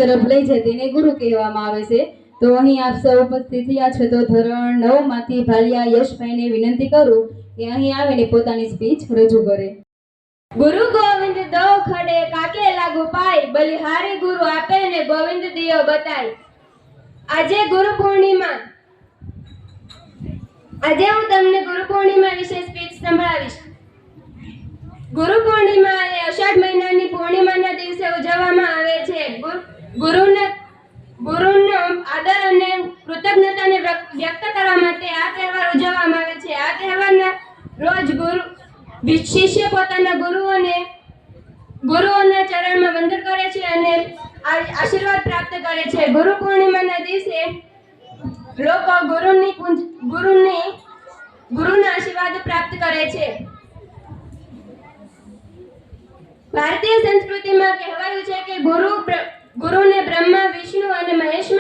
તરફ લઈ જાય તેને ગુરુ કહેવામાં આવે છે। તો અહીં આપ સૌ ઉપસ્થિત થયા છો તો ધોરણ 9 માંથી ભાલિયા યશભાઈને વિનંતી કરું કે અહીં આવીને પોતાની સ્પીચ રજૂ કરે। गुरु गोविंद दो खड़े काके लागू पाई बलिहारी गुरु आपे ने गोविंद दियो बताई। આજે ગુરુ પૂર્ણિમા આજે હું તમને ગુરુ પૂર્ણિમા વિશે સ્પીચ સંભળાવીશ। ગુરુ પૂર્ણિમા એ અષાઢ મહિનાની પૂર્ણિમાના દિવસે ઉજવવામાં આવે છે। ગુરુનો આદર અને કૃતજ્ઞતાને વ્યક્ત કરવા માટે આ તહેવાર ઉજવવામાં આવે છે। આ તહેવારના રોજ શિષ્ય પોતાના ગુરુઓના ચરણમાં વંદન કરે છે અને આશીર્વાદ પ્રાપ્ત કરે છે। ગુરુ પૂર્ણિમાના દિવસે લોકો ગુરુના આશીર્વાદ પ્રાપ્ત કરે છે। ભારતીય સંસ્કૃતિમાં કહેવાયું છે કે ગુરુને બ્રહ્મા વિષ્ણુ અને મહેશ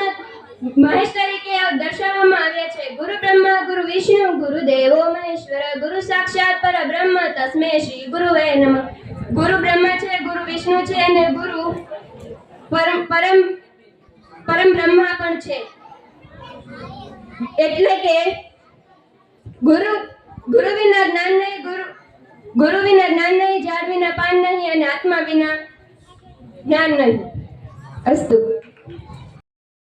તરીકે દર્શાવવામાં આવ્યા છે। ગુરુ બ્રહ્મા ગુરુ વિષ્ણુ ગુરુદેવો મહેશ્વર ગુરુ સાક્ષાત પરબ્રહ્મ તસ્મે શ્રી ગુરુવે નમઃ। ગુરુ બ્રહ્મા છે, ગુરુ વિષ્ણુ છે અને ગુરુ પરમ બ્રહ્મા પણ છે। એટલે કે ગુરુ વિના જ્ઞાન નહીં, ગુરુ વિના જ્ઞાન નહીં, ઝાડ વિના પાન નહીં અને આત્મા વિના જ્ઞાન નહીં। અસ્તુ।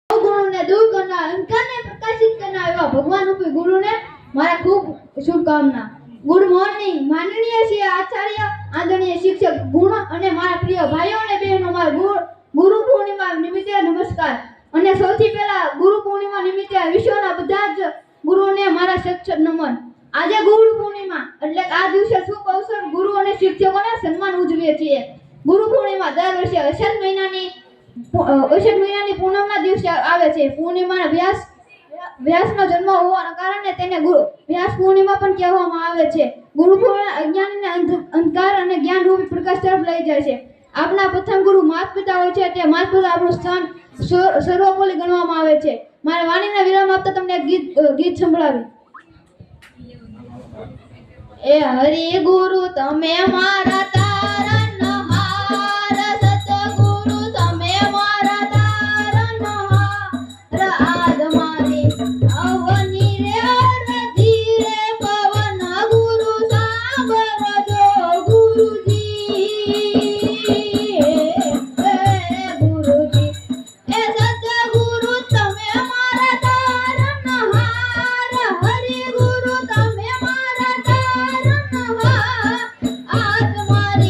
ગુરુને દૂર કરનાર, અંધકારને પ્રકાશિત કરનાર એવા ભગવાન રૂપી ગુરુને મારા ખૂબ શુભકામના। ગુડ મોર્નિંગ માનનીય શ્રી આચાર્ય, આદરણીય શિક્ષક ગુણ અને મારા પ્રિય ભાઈઓ અને બહેનો, મારા ગુરુ પૂર્ણિમા નિમિત્તે નમસ્કાર। અને સૌથી પહેલા ગુરુ પૂર્ણિમા નિમિત્તે વિશ્વના બધા જ ગુરુઓને મારા સચ્ચર નમન। આજે ગુરુ પૂર્ણિમા એટલે આ દિવસે શુભ અવસર ગુરુ અને શિક્ષકોને સન્માન ઉજવીએ છીએ। ગુરુ પૂર્ણિમા દર વર્ષે અષાઢ મહિનાની પૂનમના દિવસે આવે છે। પૂર્ણિમાના વ્યાસનો જન્મ હોવાના કારણે તેને વ્યાસ પૂર્ણિમા પણ કહેવામાં આવે છે। ગુરુ પૂર્ણિમા અજ્ઞાનને અંધકાર અને જ્ઞાન રૂપી પ્રકાશ તરફ લઈ જાય છે। આપના પ્રથમ ગુરુ માતા પિતા હોય છે, તે માતા પિતા આપણું સ્થાન સર્વોપરી ગણવામાં આવે છે। મારા વાણીના વિરામ આપતા તમને ગીત સંભળાવી। એ હરિ ગુરુ તમે મારા તારણહાર, સતગુરુ તમે મારા તારણહાર। આદ મારી અવની રે અરજી રે પવન ગુરુ સાંભળજો ગુરુજી। ગુરુજી એ સતગુરુ તમે મારા તારણહાર, હરિ ગુરુ તમે મારા તારણહાર। આદ મારી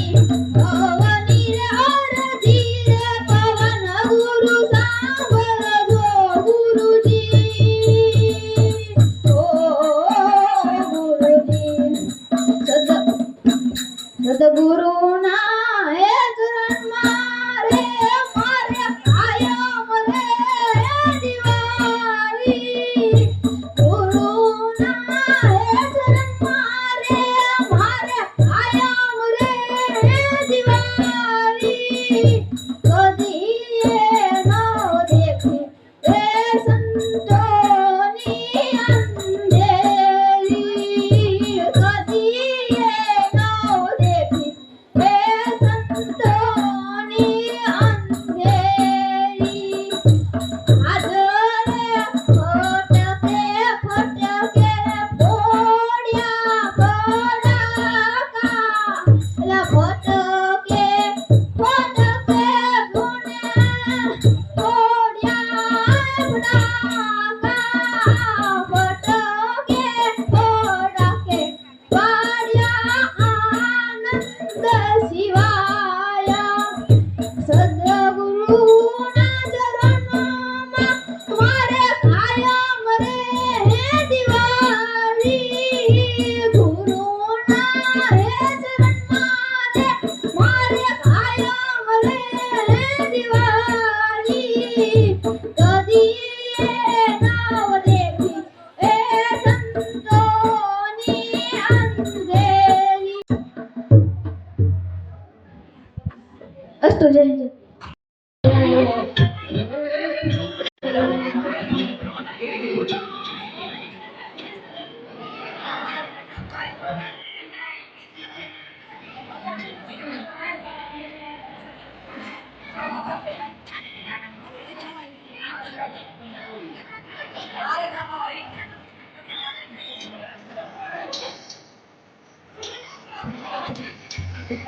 મુદ્રામાંથી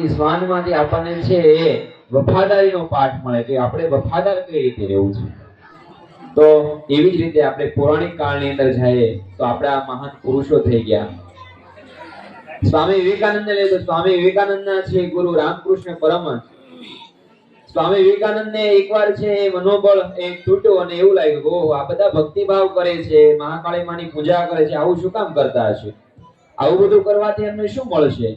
શ્વાનમાંથી આપણને છે એ વફાદારીનો પાઠ મળે કે આપણે વફાદાર કઈ રીતે રહેવું છે. તો એવી જ રીતે આપણે પૌરાણિક કાળની અંદર જઈએ તો આપણા મહાન પુરુષો થઈ ગયા. સ્વામી વિવેકાનંદને લઈએ તો સ્વામી વિવેકાનંદના છે ગુરુ રામકૃષ્ણ પરમહંસ. સ્વામી વિવેકાનંદને એકવાર છે એ મનોબળ તૂટ્યું અને એવું લાગ્યું કે ઓહો, આ બધા ભક્તિભાવ કરે છે, મહાકાળી માની પૂજા કરે છે, આવું શું કામ કરતા હશે? આવું બધું કરવાથી એમને શું મળશે?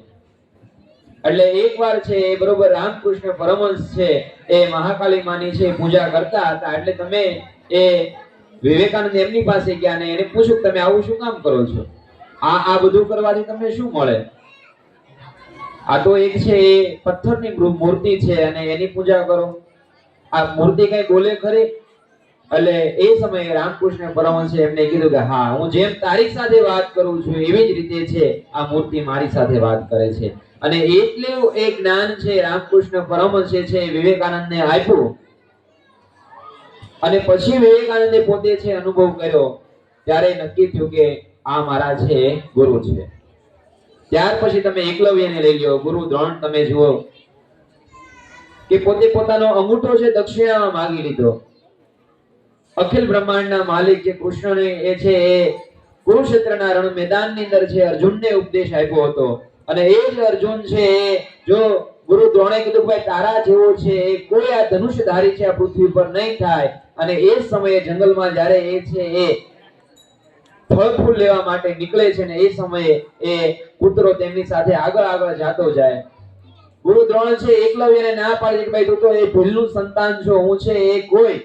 એટલે એકવાર છે એ બરોબર રામકૃષ્ણ પરમહંસ છે એ મહાકાળી માની છે પૂજા કરતા હતા. એટલે તમે એ વિવેકાનંદ એમની પાસે ગયા ને એને પૂછ્યું તમે આવું શું કામ કરો છો? આ બધું કરવાથી તમને શું મળે? આ તો એક છે એ પથ્થરની મૂર્તિ છે અને એની પૂજા કરો. આ મૂર્તિ કઈ બોલે ખરી? એટલે એ સમયે રામકૃષ્ણ પરમહંસે એમને કીધું કે હા, હું જેમ તારી સાથે વાત કરું છું એવી જ રીતે છે આ મૂર્તિ મારી સાથે વાત કરે છે. અને એટલું એક જ્ઞાન છે રામકૃષ્ણ પરમહંસે છે વિવેકાનંદને આપ્યું. અને પછી વિવેકાનંદે પોતે છે અનુભવ કર્યો ત્યારે નક્કી થયું કે આ મારા છે ગુરુ છે. ત્યાર પછી તમે એકલવ્યને લઈ લો, ગુરુ દ્રોણ તમે જુઓ કે પોતે પોતાનો અંગૂઠો છે દક્ષિણામાં માંગી લીધો. અખિલ બ્રહ્માંડના માલિક જે કૃષ્ણને એ છે એ કુરુક્ષેત્રના રણ મેદાનની અંદર છે અર્જુનને ઉપદેશ આપ્યો હતો. અને એ જ અર્જુન છે જો ગુરુ દ્રોણે કીધું ભાઈ તારા જેવો છે કોઈ આ ધનુષધારી છે આ પૃથ્વી પર નહીં થાય. અને એ સમયે જંગલમાં જ્યારે એ છે એ ફળ ફૂલ લેવા માટે નીકળે છે ને એ સમયે એ પુત્રો તેમની સાથે આગળ જાતો જાય. ગુરુ દ્રોણ છે એકલવ્યને ના પાડે કે ભાઈ તું તો એ ભીલનું સંતાન છો, હું છે એ કોઈ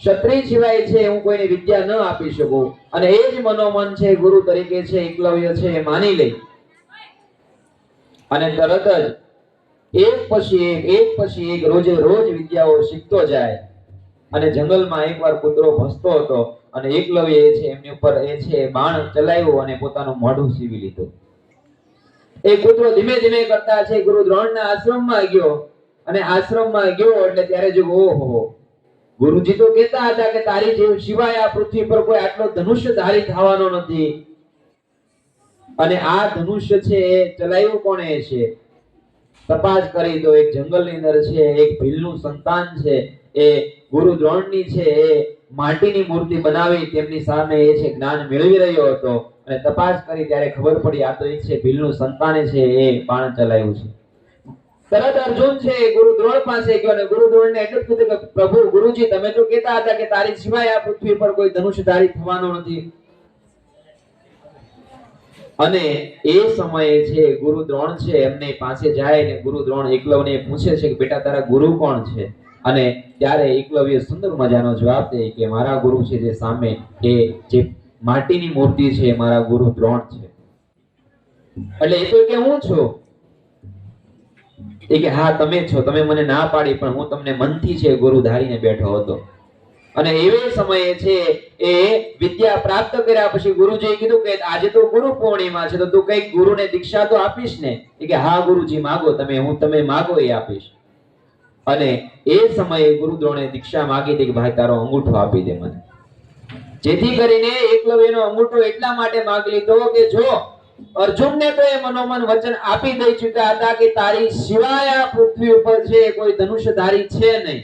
ક્ષત્રિય સિવાય છે હું કોઈને વિદ્યા ન આપી શકું. અને એ જ મનોમન છે ગુરુ તરીકે છે એકલવ્ય છે એ માની લે. અને તરત જ એક પછી એક રોજે રોજ વિદ્યાઓ શીખતો જાય. અને જંગલમાં એકવાર કૂતરો ભસતો હતો અને એકલવ્ય એ છે એમની ઉપર એ છે બાણ ચલાવ્યું અને પોતાનું મોઢું સીવી લીધું. એ કૂતરો ધીમે ધીમે કરતા છે ગુરુ દ્રોણના આશ્રમમાં ગયો. અને આશ્રમમાં ગયો એટલે ત્યારે જો ઓહો, ગુરુજી તો કહેતા હતા કે તારી જેવ સિવાય આ પૃથ્વી પર કોઈ આટલો ધનુષ્યધારી થવાનો નથી. અને આ ધનુષ્ય છે એ ચલાવ્યું કોણે છે? તપાસ કરી તો એક જંગલની અંદર છે એક ભીલનું સંતાન છે એ ગુરુ દ્રોણની છે એ માટીની મૂર્તિ બનાવી તેમની સામે એ છે જ્ઞાન મેળવી રહ્યો હતો. અને તપાસ કરી ત્યારે ખબર પડી આ તો એક છે ભીલનું સંતાને છે એ બાણ ચલાવ્યું છે. તરત અર્જુન છે ગુરુ દ્રોણ પાસે ગયો અને ગુરુ દ્રોણને એટલું કીધું કે પ્રભુ ગુરુજી તમે તો કહેતા હતા કે તારી સિવાય આ પૃથ્વી પર કોઈ ધનુષધારી થવાનો નથી. અને એ સમયે છે ગુરુ દ્રોણ છે એમને પાસે જાય ને ગુરુ દ્રોણ એકલવ્યને પૂછે છે કે બેટા તારા ગુરુ કોણ છે? અને ત્યારે એકલવ્ય સુંદર મજાનો જવાબ દે કે મારા ગુરુ છે જે સામે એ જે માટીની મૂર્તિ છે મારા ગુરુ દ્રોણ છે. એટલે એ તો કે હું છું. એ કે હા તમે છો, તમે મને ના પાડી પણ હું તમને મનથી છે ગુરુ ધારીને બેઠો હતો. અને એવે સમયે છે એ વિદ્યા પ્રાપ્ત કર્યા પછી ગુરુજીએ કીધું કે આજે તો ગુરુ પૂર્ણિમા છે તો તું કઈક ગુરુને દીક્ષા તો આપીશ ને? એ કે હા ગુરુજી માગો તમે માગો એ આપીશ. અને એ સમયે ગુરુ દ્રોણે દીક્ષા માંગી હતી કે ભાઈ તારો અંગૂઠો આપી દે મને. જેથી કરીને એકલવ્યનો અંગૂઠો એટલા માટે માંગી લીધો કે જો અર્જુનને તો એ મનોમન વચન આપી દઈ ચૂક્યા હતા કે તારી સિવાય આ પૃથ્વી ઉપર છે કોઈ ધનુષ્યધારી છે નહીં.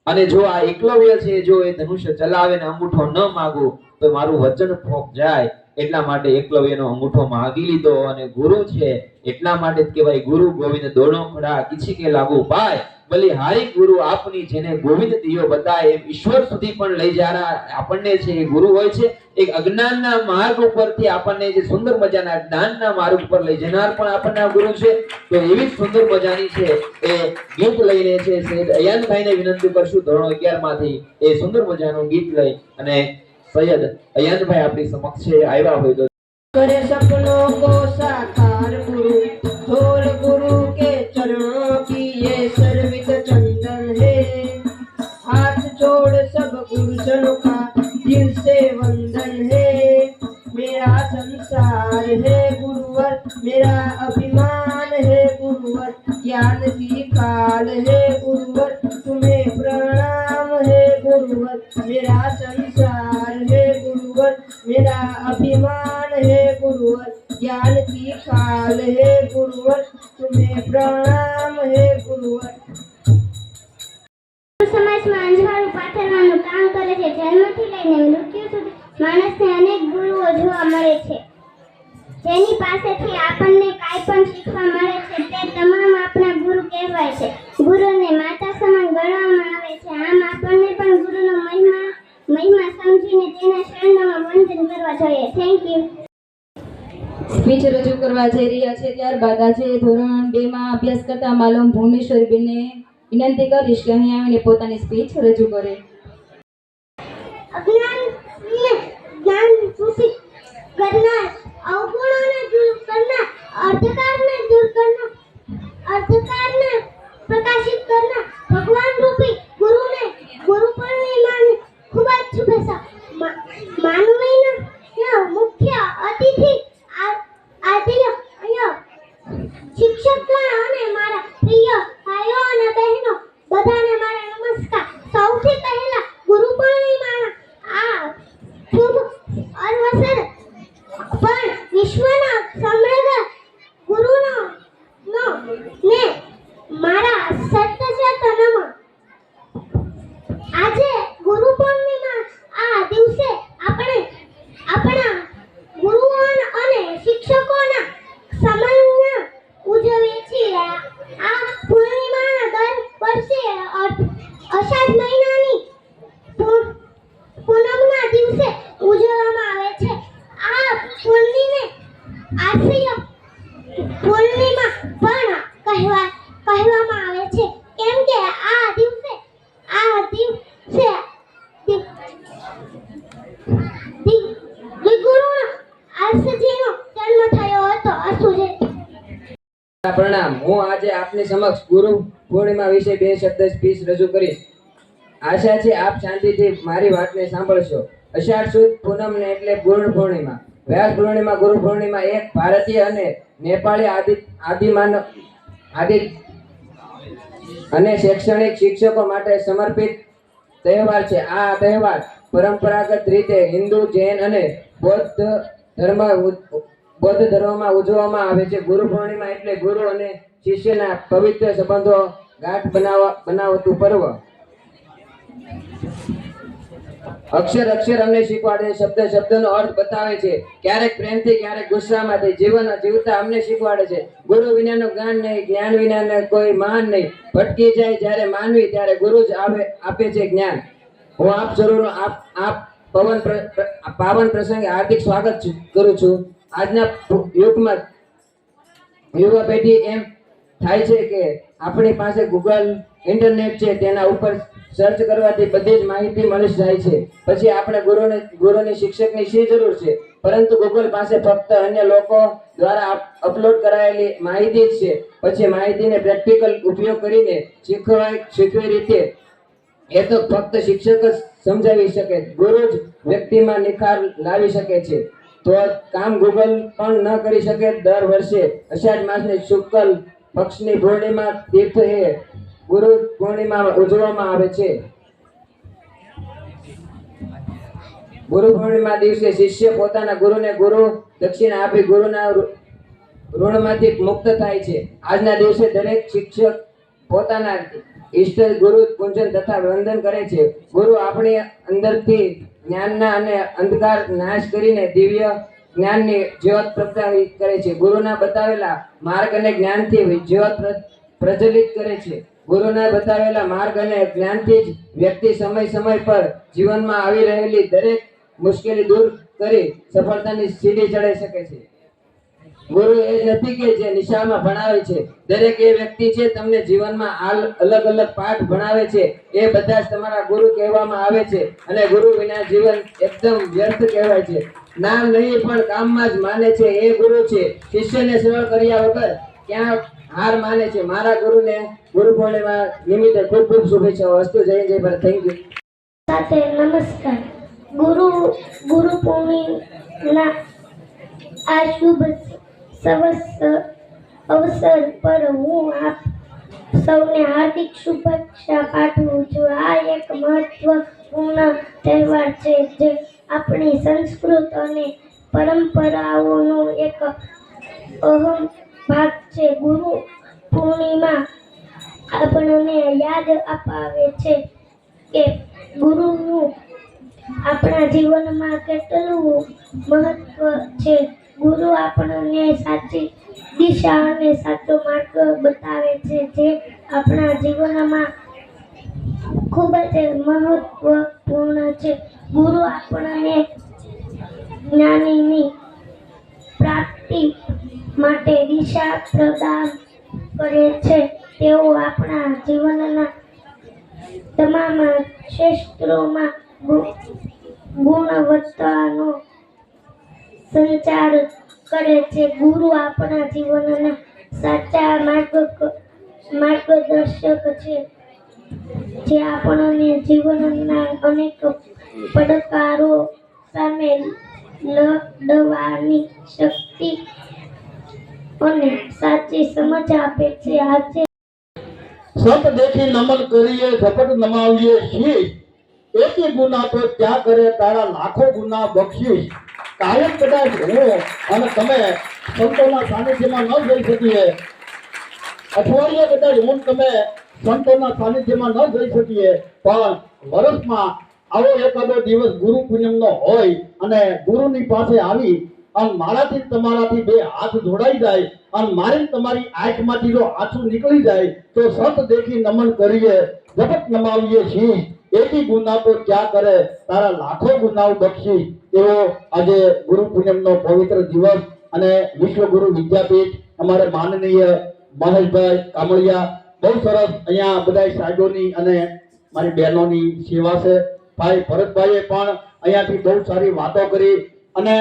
અને જો આ એકલવ્ય છે જો એ ધનુષ્ય ચલાવે ને અંગૂઠો ન માંગુ તો મારું વચન ફોક જાય. એટલા માટે એકલવ્યનો અંગૂઠો માંગી લીધો. અને ગુરુ છે એટલા માટે જ કહેવાય ગુરુ ગોવિંદ દોનો ખડા કિછી કે લાગુ પાય. ભલે હારી ગુરુ આપની જેને ગોવિંદ દિયો બતાય. એમ ઈશ્વર સુધી પણ લઈ જનારા આપણને છે એ ગુરુ હોય છે. એક અજ્ઞાનના માર્ગ ઉપરથી આપણને જે સુંદર મજાના જ્ઞાનના માર્ગ ઉપર લઈ જનાર પણ આપણના ગુરુ છે. તો એવી જ સુંદર મજાની છે એ ગીત લઈને છે સૈયદ અયાનભાઈને વિનંતી કરશું ધોરણ 11 માંથી એ સુંદર મજાનું ગીત લઈ અને सैयद अयान भाई अपनी समक्ष आया हुए तो करे सपनों को साकार गुरु धोल गुरु के चरणों की ये सर्वित चंदन है। हाथ जोड़ सब गुरुजनों का दिल से वंदन है। मेरा संसार है गुरुवर, मेरा अभिमान है गुरुवर, ज्ञान की खाल हे गुरुवर तुम्हें प्रणाम हे गुरुवर मेरा संसार हे गुरुवर मेरा अभिमान हे गुरुवर ज्ञान की खाल हे गुरुवर तुम्हें प्रणाम हे गुरुवर સમાજમાં અંજવાળું પાથરવાનું કામ કરે છે. જન્મથી લઈને મૃત્યુ સુધી માણસને અનેક ગુરુઓ જોવા મળે છે. જેની પાસેથી આપણને કાંઈ પણ શીખવા મળે છે તે તમામ આપણા ગુરુ કહેવાય છે. ગુરુને માતા સમાન ગણવામાં આવે છે. આમ આપણને પણ ગુરુનો મહિમા સમજીને તેના શરણોમાં વંદન કરવા જોઈએ. Thank you. સ્પીચ રજૂ કરવા જઈ રહ્યા છે ત્યારબાદ આજે ધોરણ 2 માં અભ્યાસ કરતા માલમ ભુવનેશ્વરીબેનને વિનંતી કરીશ કે અહીં આવીને પોતાની સ્પીચ રજૂ કરે. અજ્ઞાનને જ્ઞાન સૂચિત કરનાર, અવગુણોને દૂર કરનાર, અંધકારને દૂર કરનાર, અંધકારને પ્રકાશિત કરનાર ભગવાન રૂપી ગુરુને ગુરુ પૂર્ણિમાની ખૂબ જ શુભેચ્છા. માનવીના મુખ્ય અતિથિ આદિય શિક્ષકગણ અને મારા પ્રિય ભાઈઓ અને બહેનો બધાને મારા નમસ્કાર. સૌથી પહેલા ગુરુ પૂર્ણિમાના આ શુભ અવસર પર વિશ્વના સમૃદ્ધ ગુરુનો ને મારા સતત નમન. આજે ગુરુ પૂર્ણિમા આ દિવસે આપણે આપણા ગુરુઓ અને શિક્ષકોના સન્માન ઉજવીએ છીએ. આ પૂર્ણિમાના દર વર્ષે અષાઢ મહિનાની પૂનમના દિવસે ઉજવવામાં આવે છે. આ પૂર્ણિમે આશ્રય પૂર્ણિમા પણ કહેવામાં આવે છે કેમ કે આ દિવસે ગુરુ આસજીનો જન્મ થયો હતો. અસુજે પ્રણામ. હું આજે આપની સમક્ષ ગુરુ પૂર્ણિમા વિશે 2 શબ્દ સ્પીચ રજૂ કરીશ. આશા છે આપ શાંતિથી મારી વાતને સાંભળશો. અષાઢ સુદ પૂનમને એટલે ગુરુ પૂર્ણિમા. વ્યાસ પૂર્ણિમા, ગુરુ પૂર્ણિમા એક ભારતીય અને નેપાળી આદિ અને શૈક્ષણિક શિક્ષકો માટે સમર્પિત તહેવાર છે. આ તહેવાર પરંપરાગત રીતે હિન્દુ, જૈન અને બૌદ્ધ ધર્મમાં ઉજવવામાં આવે છે. ગુરુ પૂર્ણિમા એટલે ગુરુ અને શિષ્યના પવિત્ર સંબંધો ગાઢ બનાવતું પર્વ. અક્ષર અમને શીખવાડે છે, શબ્દનો અર્થ બતાવે છે. ક્યારેક પ્રેમથી, ક્યારેક ગુસ્સામાંથી જીવન જીવતા અમને શીખવાડે છે. ગુરુ વિનાનું જ્ઞાન નહીં, જ્ઞાન વિનાનું કોઈ મહાન નહીં. ભટકી જાય જ્યારે માનવી ત્યારે ગુરુ જ આપે છે જ્ઞાન. હું આપ સૌનો પાવન પ્રસંગે હાર્દિક સ્વાગત કરું છું. આજના યુગમાં યુવા પેઢી એમ થાય છે કે આપણી પાસે ગૂગલ, ઇન્ટરનેટ છે, તેના ઉપર સર્ચ કરવાથી બધી જ માહિતી મળી જાય છે. પછી આપણે ગુરુની શિક્ષકની શી જરૂર છે? પરંતુ ગૂગલ પાસે ફક્ત અન્ય લોકો દ્વારા અપલોડ કરાયેલી માહિતી જ છે. પછી માહિતીને પ્રેક્ટિકલ ઉપયોગ કરીને શીખવી રીતે એ તો ફક્ત શિક્ષક જ સમજાવી શકે. ગુરુ જ વ્યક્તિમાં નિખાર લાવી શકે છે. તો કામ ગૂગલ પણ ન કરી શકે. દર વર્ષે અષાઢ માસની શુક્લ પક્ષની પૂર્ણિમા તીર્થ એ ગુરુ પૂર્ણિમા ઉજવવામાં આવે છે. ગુરુ પૂર્ણિમા દિવસે શિષ્ય પોતાના ગુરુને ગુરુ દક્ષિણા આપી ગુરુના ઋણમાંથી મુક્ત થાય છે. આજના દિવસે દરેક શિક્ષક પોતાના ઈષ્ટ ગુરુ પૂજન તથા વંદન કરે છે. ગુરુ આપણી અંદરથી જ્ઞાનના અને અંધકાર નાશ કરીને દિવ્ય જ્ઞાનની જ્યોત પ્રગટાવી કરે છે. ગુરુના બતાવેલા માર્ગ અને જ્ઞાનથી જ્યોત પ્રજ્વલિત કરે છે. ગુરુના બતાવેલા માર્ગ અને જ્ઞાનથી જ વ્યક્તિ સમય પર જીવનમાં આવી રહેલી દરેક મુશ્કેલી દૂર કરી સફળતાની સીડી ચડી શકે છે. ગુરુ એ નથી કે જે નિશાળમાં ભણાવે છે. દરેક એ વ્યક્તિ છે તમને જીવનમાં અલગ અલગ પાઠ ભણાવે છે. એ બધા જ તમારા ગુરુ કહેવામાં આવે છે. અને ગુરુ વિના જીવન એકદમ વ્યર્થ કહેવાય છે. નામ નહીં પણ કામમાં જ માને છે એ ગુરુ છે. શિષ્યને સરળ કર્યા વગર ક્યાં હાર માને છે. મારા ગુરુને ગુરુ પૂર્ણિમા નિમિત્તે ખૂબ ખૂબ શુભેચ્છાઓ. અસ્તુ. જય જય ભારત. Thank you. સાથે નમસ્કાર. ગુરુ પૂર્ણિમાના આ શુભ અવસર પર હું સૌને હાર્દિક શુભેચ્છા પાઠવું છું. આ એક મહત્વપૂર્ણ તહેવાર છે જે આપણી સંસ્કૃતિ અને પરંપરાઓનો એક અહમ ભાગ છે. ગુરુ પૂર્ણિમા આપણને યાદ અપાવે છે કે ગુરુનું આપણા જીવનમાં કેટલું મહત્વ છે. ગુરુ આપણને સાચી દિશા અને સાચો માર્ગ બતાવે છે જે આપણા જીવનમાં ખૂબ જ મહત્વપૂર્ણ છે. ગુરુ આપણને જ્ઞાનની પ્રાપ્તિ માટે દિશા પ્રદાન કરે છે. તેઓ આપણા જીવનના તમામ ક્ષેત્રોમાં ગુણવત્તાનો સંચાર કરે છે. ગુરુ આપણા જીવનના સાચા માર્ગદર્શક છે જે આપણને જીવનના અનેક પડકારો સામે લડવાની શક્તિ અને સાચી સમજ આપે છે. આજે સત દેખી નમન કરીએ ઝપટ નમાવીએ શીશ, એકી ગુના તો ત્યાં કરે તારા લાખો ગુના બક્ષીશ. કાયમ કદાચ હું અને તમે સંતોના સાનિધ્યમાં ન જઈ શકીએ, અઠવાડિયે કદાચ હું તમે સંતોના સાનિધ્યમાં ન જઈ શકીએ, પણ વર્ષમાં આવો એકાદો દિવસ ગુરુ પૂનમનો હોય અને ગુરુની પાસે આવી અને મારાથી તમારાથી બે હાથ જોડાઈ જાય અને મારી તમારી આંખમાંથી જો આંસુ નીકળી જાય તો સત દેખી નમન કરીએ ઝપટ નમાવીએ શીશ, એકી ગુના તો ક્યાં કરે તારા લાખો ગુનાઓ બક્ષી. એવો આજે ગુરુ પૂનમનો પવિત્ર દિવસ અને વિશ્વગુરુ વિદ્યાપીઠ અમારે માનનીય મહેશભાઈ કામળિયા બહુ સરસ અહીંયા બધા સાહેબોની અને મારી બહેનોની સેવા છે. ભાઈ ભરતભાઈએ પણ અહીંયાથી બહુ સારી વાતો કરી અને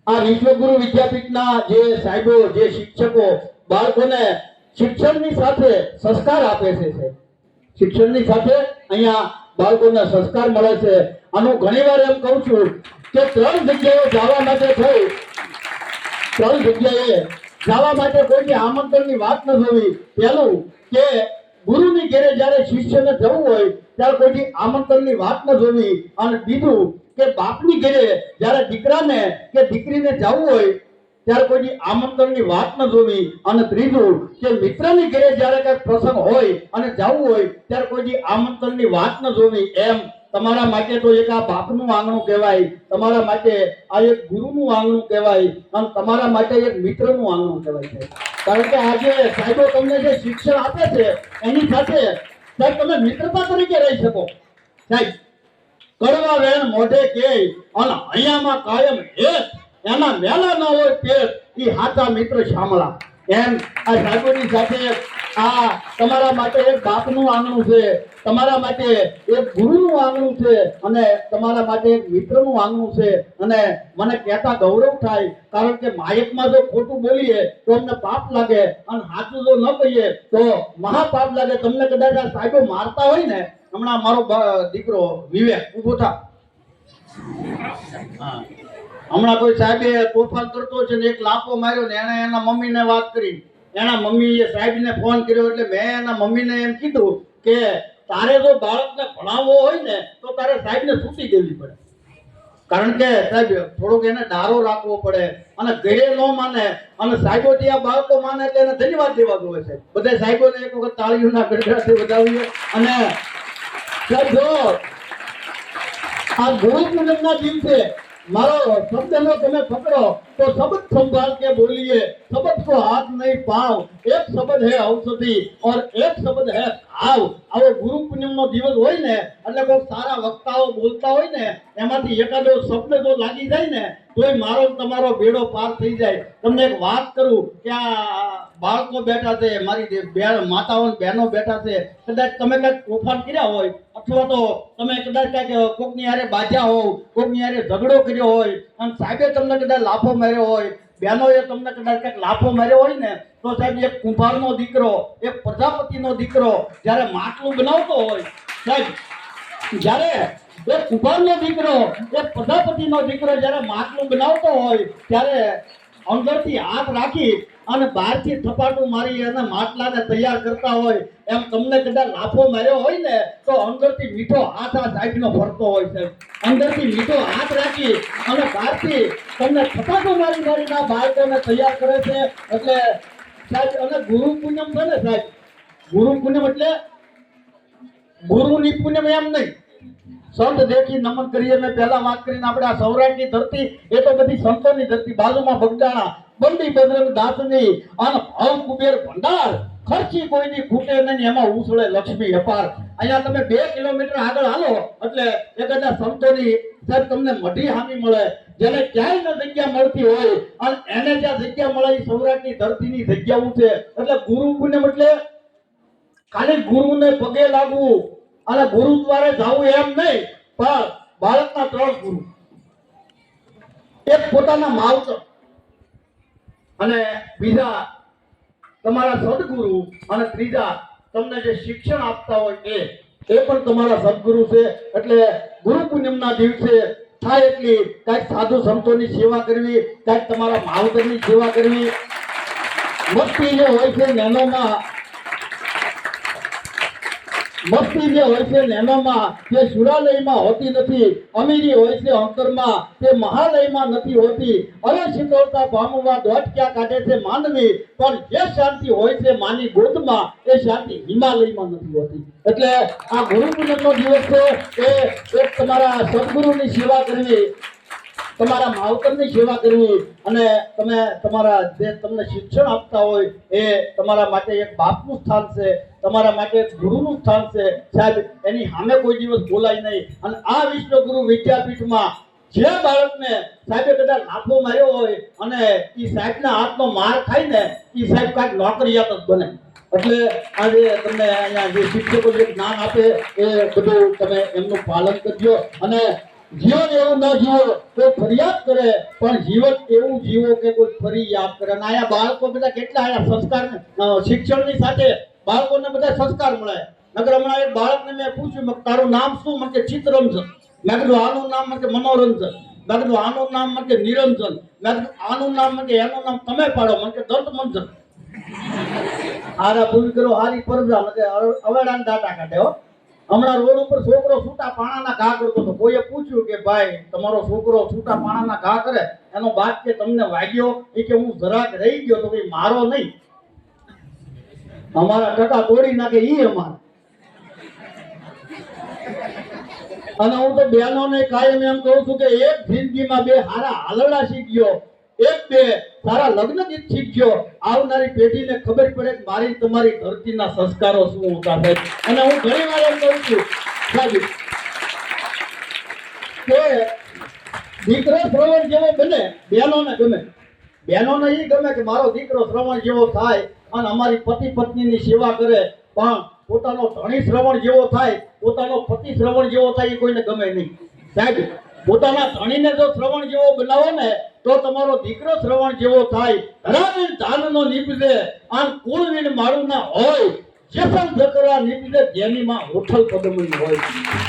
આ વિશ્વગુરુ વિદ્યાપીઠના જે સાહેબો જે શિક્ષકો બાળકોને શિક્ષણની સાથે સંસ્કાર આપે છે. શિક્ષણની સાથે અહીંયા બાળકોને સંસ્કાર મળે છે. આનું ઘણીવાર એમ કહું છું કે ત્રણ જગ્યાએ જવા માટે કોઈની આમંત્રણની વાત ન થવી. પહેલું કે ગુરુની ઘેરે જ્યારે શિષ્યને જવું હોય ત્યારે કોઈની આમંત્રણની વાત ન જોવી, અને બીજું કે બાપની ઘરે જ્યારે દીકરાને કે દીકરીને જવું હોય ત્યારે કોઈની આમંત્રણની વાત ન જોવી, અને ત્રીજું કે મિત્રની ઘરે જ્યારે કઈ પ્રસંગ હોય અને જવું હોય ત્યારે કોઈની આમંત્રણની વાત ન જોવી. એમ તમારા માટે તો એક આ બાપનું આંગણું કહેવાય, તમારા માટે આ એક ગુરુનું આંગણું કહેવાય, અને તમારા માટે એક મિત્રનું આંગણું કહેવાય છે. કારણ કે આજે સાહેબો તમને જે શિક્ષણ આપે છે એની સાથે સાહેબ તમે મિત્રતા તરીકે રહી શકો. સાહેબ કડવા વેણ મોઢે કે અને અહીંયામાં કાયમ એક એના મેલા ન હોય પેટ ઈ હાચા મિત્ર શામળા. એમ આ સાહેબોની સાથે આ તમારા માટે એક બાપનું આંગણું છે, તમારા માટે એક ગુરુનું આંગણું છે, અને તમારા માટે એક મિત્રનું આંગણું છે. અને મને કહેતા ગૌરવ થાય, કારણ કે માયકમાં જો ખોટું બોલીએ તો અમને પાપ લાગે અને સાચું જો ન કહીએ તો મહાપાપ લાગે. તમને કદાચ આ સાહેબો મારતા હોય ને, હમણાં મારો દીકરો વિવેક ઉભો થા, હમણાં કોઈ સાહેબે તોફાન કરતો છે ને એક લાફો માર્યો ને એને એના મમ્મીને વાત કરી, એના મમ્મીએ સાહેબને ફોન કર્યો એટલે મેં એના મમ્મીને એમ કીધું કે તારે જો બાળકને ભણાવવો હોય ને તો તારે સાહેબને છૂટી દેવી પડે, કારણ કે સાહેબ થોડોક એને ડારો રાખવો પડે અને ઘરે ન માને અને સાહેબો ત્યાં બાળકો માને એટલે એને ધન્યવાદ દેવા જોઈએ છે. બધા સાહેબોને એક વખત તાળીઓના ગડગડાથી વધાવીએ. અને સાહેબ જો આ ગુરુ પૂનમના દિવસે મારો શબ્દનો તમે પકડો તો શબ્દ સંભાળ કે બોલીએ, શબ્દ કો હાથ નહીં પાવ, એક શબ્દ હે ઔષધિ और एक शब्द है घाव. આવો ગુરુ પૂનમનો દિવસ હોય ને એટલે કોઈ સારા વક્તાઓ બોલતા હોય ને એમાંથી એકાદો શબ્દ જો લાગી જાય ને તોય મારો તમારો બેડો પાર થઈ જાય. તમને એક વાત કરું કે આ બાળકો બેઠા છે, મારી માતાઓ બહેનો બેઠા છે, કદાચ તમે કંઈક તોફાન કર્યા હોય અથવા તો તમે કદાચ કંઈક કોકની હારે બાજ્યા હોવ, કોકની હારે ઝઘડો કર્યો હોય અને સાહેબે તમને કદાચ લાફો માર્યો હોય, બહેનોએ તમને કદાચ કંઈક લાફો માર્યો હોય ને તો સાહેબ એક કુંભારનો દીકરો, એક પ્રજાપતિનો દીકરો જ્યારે માટલું બનાવતો હોય, સાહેબ જ્યારે એક કુંભારનો દીકરો, એક પ્રજાપતિનો દીકરો જ્યારે માટલું બનાવતો હોય ત્યારે અંદરથી હાથ રાખી અને બહારથી થપાટું મારી અને માટલાને તૈયાર કરતા હોય એમ તમને કદાચ લાફો માર્યો હોય ને તો અંદરથી મીઠો હાથ આ સાઈડનો ફરતો હોય છે. અંદરથી મીઠો હાથ રાખી અને બહારથી તમને થપાટું મારી મારીને આ બાળકોને તૈયાર કરે છે. એટલે સાહેબ અને ગુરુ પૂનમ છે ને સાહેબ, ગુરુ પૂનમ એટલે ગુરુની પૂનમ એમ નહીં. સંત દેખી નમન કરીએ મેં પહેલા વાત કરીને આપણે આ સૌરાષ્ટ્રની ધરતી એ તો બધી સંતોની ધરતી, બાજુમાં બગદાણા, બંડી બજરંગ દાસની અને ભાવ કુબેર ભંડાર, ખર્ચી કોઈની ખૂટે નહીં, એમાં ઉછળે લક્ષ્મી અપાર. અહીંયા તમે 2 કિલોમીટર આગળ હાલો એટલે એ બધા સંતોની સાહેબ તમને મઢી હામી મળે. જેને ક્યાંય ન જગ્યા મળતી હોય અને એને જ્યાં જગ્યા મળે એ સૌરાષ્ટ્રની ધરતીની જગ્યાઓ છે. એટલે ગુરુ પૂનમ એટલે ખાલી ગુરુને પગે લાગવું અને ગુરુદ્વારે જવું એમ નહીં, પણ બાળકના 3 ગુરુ, એક પોતાના માવતર અને બીજા તમારા સદગુરુ અને ત્રીજા તમને જે શિક્ષણ આપતા હોય એ પણ તમારા સદગુરુ છે. એટલે ગુરુ પૂનમના દિવસે થાય એટલી કાંઈક સાધુ સંતોની સેવા કરવી, કાંઈક તમારા માવતરની સેવા કરવી. મસ્તી જે હોય છે નેનોમાં, મસ્તી જે હોય છે નેનામાં તે સુરાલયમાં હોતી નથી, અમીરી હોય છે અંતરમાં તે મહાલયમાં નથી હોતી. અરે શીતળતા પામવા દોટ ક્યાં કાઢે છે માનવી, પણ જે શાંતિ હોય છે માની ગોદમાં એ શાંતિ હિમાલયમાં નથી હોતી. એટલે આ ગુરુ પૂનમનો દિવસ છે એ એક તમારા સદગુરુની સેવા કરવી, તમારા માવતરની સેવા કરવી અને તમે તમારા જે તમને શિક્ષણ આપતા હોય એ તમારા માટે એક બાપનું સ્થાન છે, તમારા માટે એક ગુરુનું સ્થાન છે. સાહેબ એની સામે કોઈ દિવસ બોલાય નહીં. અને આ વિશ્વગુરુ વિદ્યાપીઠમાં જે બાળકને સાહેબે કદાચ લાફો માર્યો હોય અને એ સાહેબના હાથનો માર ખાય ને એ સાહેબ કાંઈક નોકરિયાત જ બને. એટલે આજે તમને અહીંયા જે શિક્ષકો જે જ્ઞાન આપે એ બધું તમે એમનું પાલન કરજો. અને જીવન એવું ન જીવો કોઈ ફરિયાદ કરે, પણ જીવન એવું જીવો કે કોઈ ફરી યાદ કરે. અને અહીંયા બાળકો બધા કેટલા અહીંયા સંસ્કાર શિક્ષણની સાથે બાળકોને બધા સંસ્કાર મળે. નગર હમણાં એક બાળકને મેં પૂછ્યું તારું નામ શું? મને કે ચિત્તરંજન. મેં કીધું આનું નામ મને કે મનોરંજન. મેં કીધું આનું નામ મને કે નિરંજન. મેં કીધું આનું નામ મને કે એનું નામ તમે પાડો. મને કે દંતમંજન. હારા ભૂલ કરો હારી પરજા મને અવેડાન દાટા કાઢે. હમણાં રોડ ઉપર છોકરો છૂટા પાણાના ઘા કરતો હતો. કોઈએ પૂછ્યું કે ભાઈ તમારો છોકરો છૂટા પાણાના ઘા કરે એનો બાપ કે તમને વાગ્યો? એ કે હું જરાક રહી ગયો તો કઈ મારો નહીં, અમારા ટકા તોડી નાખે ઈ અમારા. અને હું તો બહેનોને કાયમ એમ કહું છું કે એક જિંદગીમાં 2 હારા હાલડા શીખ્યો, 1-2 સારા લગ્ન ગીત શીખ્યો, આવનારી પેઢીને ખબર પડે કે મારી તમારી ધરતીના સંસ્કારો શું હતા છે. અને હું ઘણી વાર એમ કહું છું સાહેબ કે દીકરો શ્રવણ જેવો બને, બહેનોને ગમે, બહેનોને એ ગમે કે મારો દીકરો શ્રવણ જેવો થાય અને અમારી પતિ પત્નીની સેવા કરે. પણ પોતાનો ધણી શ્રવણ જેવો થાય, પોતાનો પતિ શ્રવણ જેવો થાય એ કોઈને ગમે નહીં. સાહેબ પોતાના ધણીને જો શ્રવણ જેવો બનાવો ને તો તમારો દીકરો શ્રવણ જેવો થાય. ધરાવીન ધાનનો નીપજે આમ કુળવીન મારું ના હોય, જેસન જકરા નીપજે જેનીમાં હોઠલ પદમણી હોય.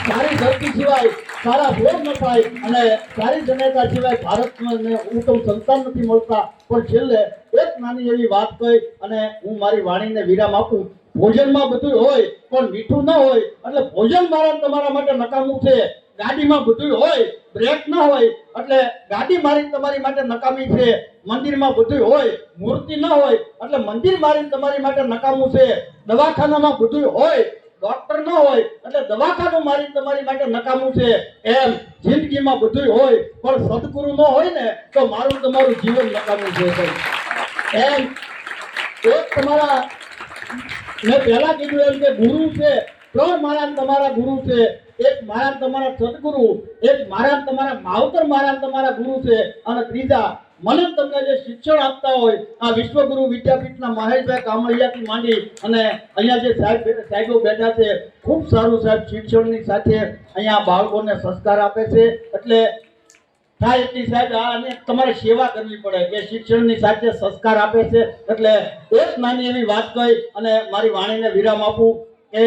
સારી ધરતી સિવાય સારા ભોગ ન થાય અને સારી જનેતા સિવાય ભારતને ઉત્તમ સંતાન નથી મળતા. પણ છેલ્લે એક નાની એવી વાત કહી અને હું મારી વાણીને વિરામ આપું. ભોજનમાં બધું હોય પણ મીઠું ન હોય એટલે ભોજન મારા તમારા માટે નકામું છે. ગાડીમાં બધું હોય બ્રેક ન હોય એટલે ગાડી મારી તમારી માટે નકામી છે. મંદિરમાં બધું હોય મૂર્તિ ન હોય એટલે મંદિર મારી તમારી માટે નકામું છે. દવાખાનામાં બધું હોય ડોક્ટર ન હોય એટલે દવાખાનું મારી તમારી માટે નકામું છે. એમ જિંદગીમાં બધું હોય પણ સદગુરુ ન હોય ને તો મારું તમારું જીવન નકામું છે. એમ એક તમારા મેં પહેલા કીધું એમ કે ગુરુ છે 3 મારા તમારા ગુરુ છે. એક મારા તમારા સદગુરુ, એક મારા તમારા માવતર મારા તમારા ગુરુ છે અને ત્રીજા મને તમને જે શિક્ષણ આપતા હોય આ વિશ્વગુરુ વિદ્યાપીઠના મહેશભાઈ કામળિયાથી માંડી અને અહીંયા જે સાહેબો બેઠા છે ખૂબ સારું સાહેબ શિક્ષણની સાથે અહીંયા બાળકોને સંસ્કાર આપે છે. એટલે થાય એટલી સાહેબ અને તમારે સેવા કરવી પડે કે શિક્ષણની સાથે સંસ્કાર આપે છે. એટલે એક નાની એવી વાત કહી અને મારી વાણીને વિરામ આપું કે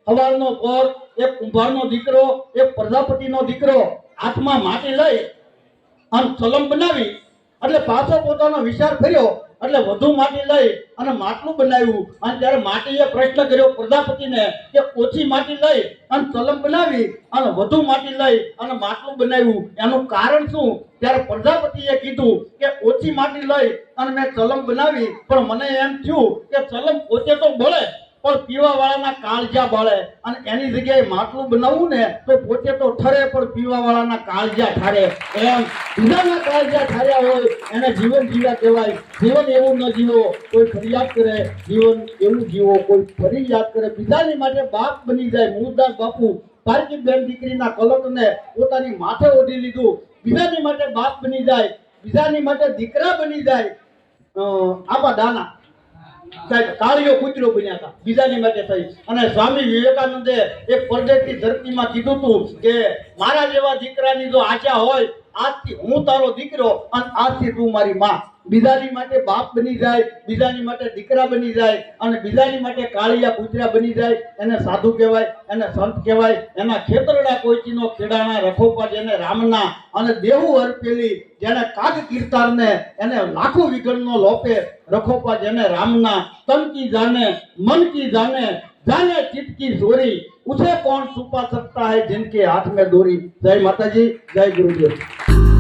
સવારનો પોર એક કુંભારનો દીકરો એક પ્રજાપતિનો દીકરો હાથમાં માટી લઈ અને ચલમ બનાવી એટલે પાછો પોતાનો વિચાર કર્યો એટલે વધુ માટી લઈ અને માટલું બનાવ્યું અને ત્યારે માટીએ પ્રશ્ન કર્યો પ્રજાપતિને કે ઓછી માટી લઈ અને ચલમ બનાવી અને વધુ માટી લઈ અને માટલું બનાવ્યું એનું કારણ શું? ત્યારે પ્રજાપતિએ કીધું કે ઓછી માટી લઈ અને મેં ચલમ બનાવી પણ મને એમ થયું કે ચલમ પોતે તો બળે પણ પીવા વાળાના કાળજા બળે અને એની જગ્યાએ માટલું બનાવવું ને તો પોતે તો ઠરે પણ પીવા વાળાના કાળજા ઠરે. એમ બીજાના કાળજા ઠર્યા હોય એને જીવન જીવ્યા કહેવાય. જીવન એવું ન જીવો કોઈ ફરિયાદ કરે, જીવન એવું જીવો કોઈ ફરિયાદ કરે. બીજાની માટે બાપ બની જાય. મૂળદાસ બાપુ પારકી બેન દીકરીના કલંકને પોતાની માથે ઓઢી લીધું. બીજાની માટે બાપ બની જાય, બીજાની માટે દીકરા બની જાય. આપા દાના સાહેબ કાળિયો કૂતરો બન્યા હતા બીજાની માટે થઈ. અને સ્વામી વિવેકાનંદે એક પરદેશની ધરતીમાં કીધું હતું કે મારા જેવા દીકરાની જો આશા હોય આજથી હું તારો દીકરો અને આજથી તું મારી માં. બીજાની માટે બાપ બની જાય, બીજાની માટે દીકરા બની જાય અને બીજાની માટે કાળિયા કૂતરા બની જાય એને સાધુ કહેવાય, એને સંત કહેવાય. એના ખેતરડા કોઈચીનો ખેડાણા રખોપા જેને રામના અને દેવું હરપેલી જેને કાગ કીર્તારને એને લાખો વિઘણનો લોપે રખોપા જેને રામના તન કી જાને મન કી જાને जाने चित की जोरी उसे कौन छुपा सकता है जिनके हाथ में डोरी. जय माता जी, जय गुरुदेव.